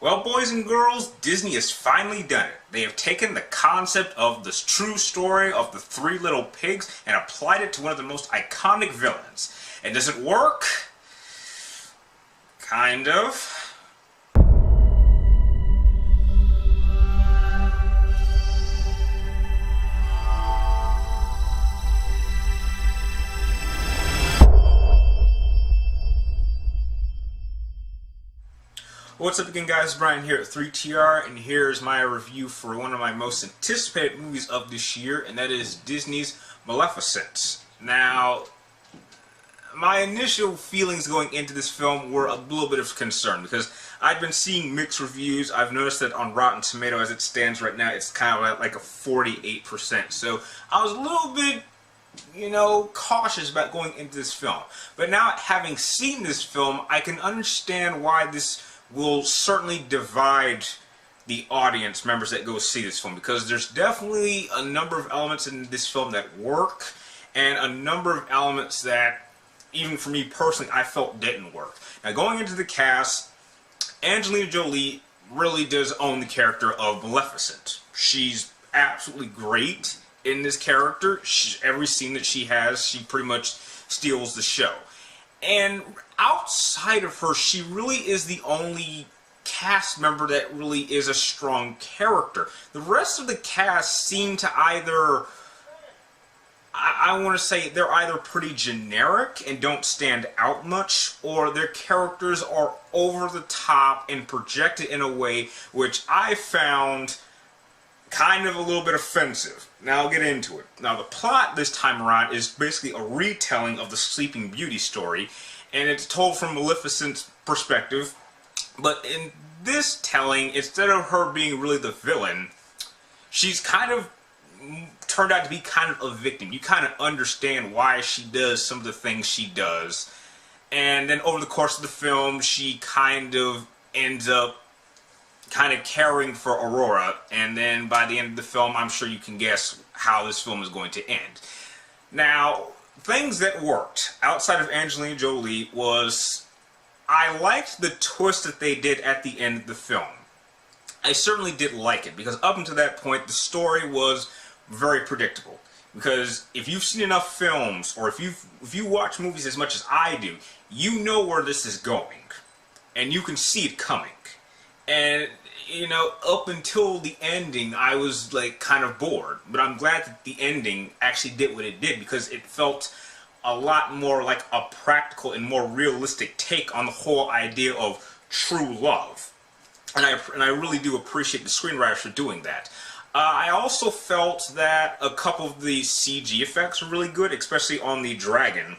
Well, boys and girls, Disney has finally done it. They have taken the concept of this true story of the Three Little Pigs and applied it to one of the most iconic villains. And does it work? Kind of. What's up again, guys? Brian here at 3TR, and here's my review for one of my most anticipated movies of this year, and that is Disney's Maleficent. Now, my initial feelings going into this film were a little bit of concern, because I've been seeing mixed reviews. I've noticed that on Rotten Tomato, as it stands right now, it's kind of at like a 48%, so I was a little bit cautious about going into this film. But now, having seen this film, I can understand why this will certainly divide the audience members that go see this film, because there's definitely a number of elements in this film that work, and a number of elements that, even for me personally, I felt didn't work. Now, going into the cast, Angelina Jolie really does own the character of Maleficent. She's absolutely great in this character. Every scene that she has, she pretty much steals the show. And outside of her, she really is the only cast member that really is a strong character. The rest of the cast seem to either, I want to say, they're either pretty generic and don't stand out much, or their characters are over the top and projected in a way which I found kind of a little bit offensive. Now I'll get into it. Now the plot this time around is basically a retelling of the Sleeping Beauty story, and it's told from Maleficent's perspective, but in this telling, instead of her being really the villain, she's kind of turned out to be kind of a victim. You kind of understand why she does some of the things she does, and then over the course of the film, she kind of ends up caring for Aurora, and then by the end of the film, I'm sure you can guess how this film is going to end. Now, things that worked outside of Angelina Jolie was, I liked the twist that they did at the end of the film. I certainly did like it, because up until that point, the story was very predictable. Because if you've seen enough films, or if you watch movies as much as I do, you know where this is going, and you can see it coming. And up until the ending, I was like kind of bored. But I'm glad that the ending actually did what it did, because it felt a lot more like a practical and more realistic take on the whole idea of true love. And I really do appreciate the screenwriters for doing that. I also felt that a couple of the CG effects were really good, especially on the dragon.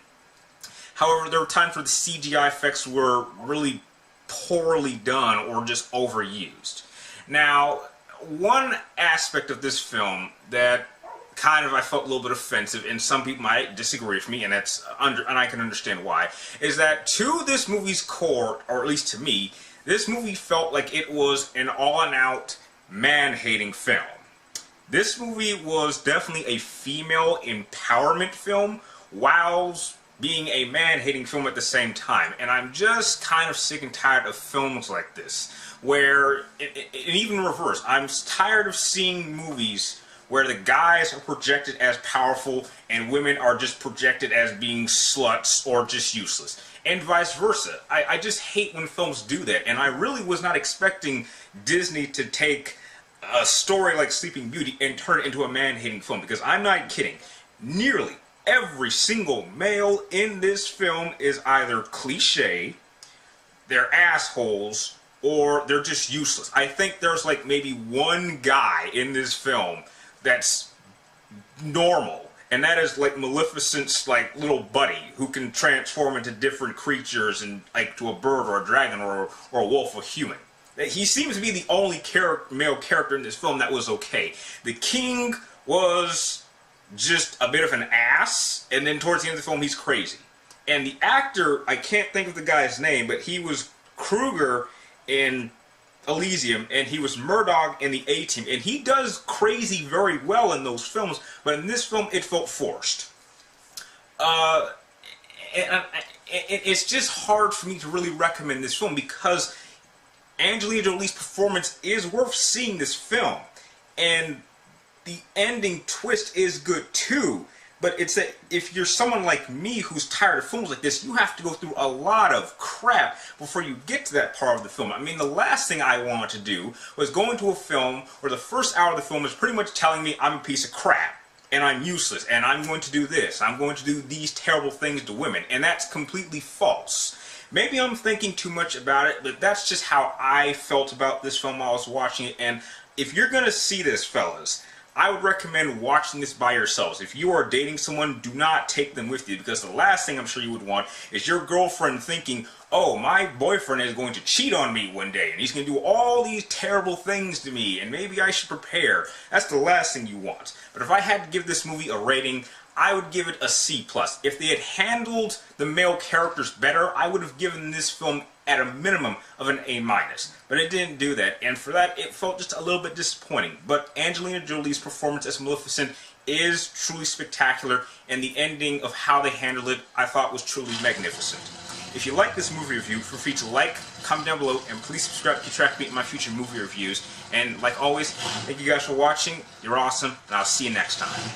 However, there were times where the CGI effects were really poorly done or just overused. Now, one aspect of this film that kind of I felt a little bit offensive, and some people might disagree with me, and and I can understand why, is that to this movie's core, or at least to me, this movie felt like it was an all-out man-hating film. This movie was definitely a female empowerment film, whilst being a man-hating film at the same time. And I'm just kind of sick and tired of films like this, where, and even reverse, I'm tired of seeing movies where the guys are projected as powerful and women are just projected as being sluts or just useless. And vice versa. I just hate when films do that, and I really was not expecting Disney to take a story like Sleeping Beauty and turn it into a man-hating film, because I'm not kidding. Nearly every single male in this film is either cliche, they're assholes, or they're just useless. I think there's like maybe one guy in this film that's normal, and that is like Maleficent's like little buddy who can transform into different creatures and like to a bird or a dragon or a wolf or human. He seems to be the only male character in this film that was okay. The king was just a bit of an ass, and then towards the end of the film, he's crazy. And the actor, I can't think of the guy's name, but he was Kruger in Elysium, and he was Murdoch in the A-Team, and he does crazy very well in those films, but in this film, it felt forced. It's just hard for me to really recommend this film, because Angelina Jolie's performance is worth seeing this film. And the ending twist is good too. But it's that if you're someone like me who's tired of films like this, you have to go through a lot of crap before you get to that part of the film. I mean, the last thing I wanted to do was go into a film where the first hour of the film is pretty much telling me I'm a piece of crap, and I'm useless, and I'm going to do this, I'm going to do these terrible things to women, and that's completely false. Maybe I'm thinking too much about it, but that's just how I felt about this film while I was watching it. And if you're going to see this, fellas, I would recommend watching this by yourselves. If you are dating someone, do not take them with you, because the last thing I'm sure you would want is your girlfriend thinking, oh, my boyfriend is going to cheat on me one day, and he's going to do all these terrible things to me, and maybe I should prepare. That's the last thing you want. But if I had to give this movie a rating, I would give it a C+. If they had handled the male characters better, I would have given this film at a minimum of an A-. But it didn't do that, and for that it felt just a little bit disappointing. But Angelina Jolie's performance as Maleficent is truly spectacular, and the ending of how they handled it I thought was truly magnificent. If you like this movie review, feel free to like, comment down below, and please subscribe to keep track of me and my future movie reviews. And like always, thank you guys for watching. You're awesome, and I'll see you next time.